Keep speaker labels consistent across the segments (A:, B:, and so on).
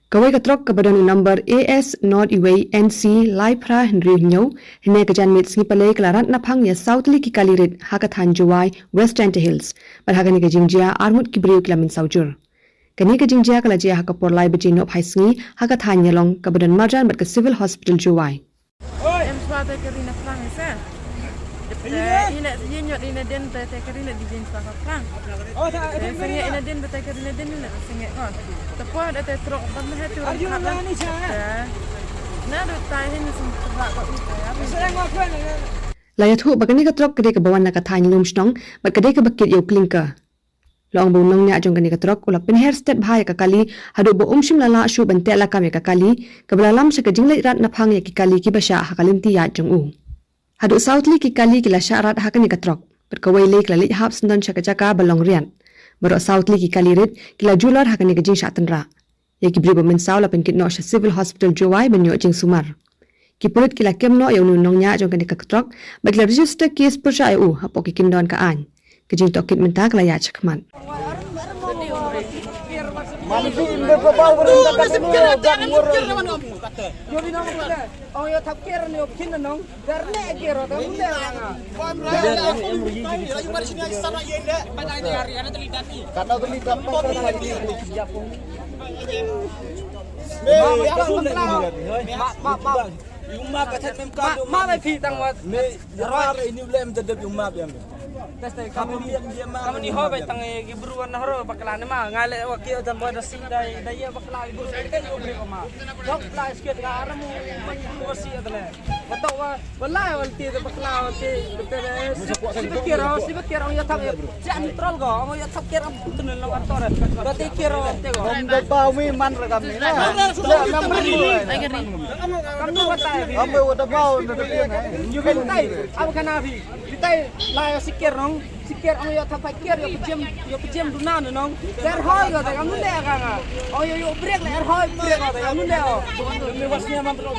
A: Kawai katrok kebadan number AS North Iway NC Laipra Henry Nyau hine kejan mit singi palai kelaran napang ya Southly ki kalirit hakathan Juwai West End Hills berhagani ke jingjia armut kibriu kilamin saujur kani ke jingjia kalajia hakapor lai bejinop hai singi hakathan yalong kebadan marjan ber ke civil hospital Juwai
B: Ina nyot ina den te kerina di jenis pasal perang. Oh, sengi ina den te kerina den ina sengi kon. Tepo ada te truk pernah tu. Arjuna ni saya. Nah, do tai ni sempat kok itu ya. Saya ngakuan.
A: Layathu bagani ka truk kede ke bawan na kathan lumsnong bat kede ke bakit yo klinker. Long bunong ni ajong kani ka truk ulak pinher step bhai ka kali hadu bo umshim lala shu bante la kam ka kali kablalam se ka jinglai rat na phang ya ki kali ki basha hakalimti ya jong u. Hadu Southly ki kali kila syarat hakani katrok berkawai le kila li hap sendan chaka balong rian baro Southly ki kali rit kila jular hakani ke jing syatenra ya ki bribo men saw la pen kit no civil hospital Juwai benyo jing sumar ki pulit kila kemno ya unong nya jong kani katrok bagla register case persya eu hapo ki kindon ka an ke jing tokit menta kala ya chakman
C: Manfi imbe babau berunda kata ni jam murun.
D: Jadi nong kita, orang yang tak kira ni opkin nong, karena kira tu muda orang.
C: Lagi mari sini aja sana ye le. Pada ini hari ada terlibat ni. Kata terlibat apa lagi?
D: Mak.
C: Umma kata memang.
D: Mak lagi tangwat.
C: Rar ini boleh menjadi umma biam.
D: Kami ni hobi tangi gibruan haro bakalan ma ngale wakil dan boy dasi dai ya bakala ibu kan ubri ma dok la skit ga aramu kursi adle betul wa wallahi walti bakala walti betul sibakira ya tak jak neutral go ya tak kira tunel lo kantor berarti kira te go
C: Anda bau mi man rekam ni na.
D: kamu watai
C: Ambe wada bau nda
D: you can tai abu kanabi ditai la sikir nong sikir ang yo tak pikir yo pejem dunan nong der hoy go ta kamu le ka oh yo break le hoy break go ta kamu le
C: Lewasnya man belum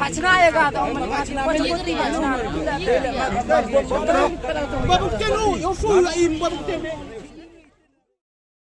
D: Pachna ya ka ta man pachna pachna
C: Babu kenu, yo fu la im babu kenu.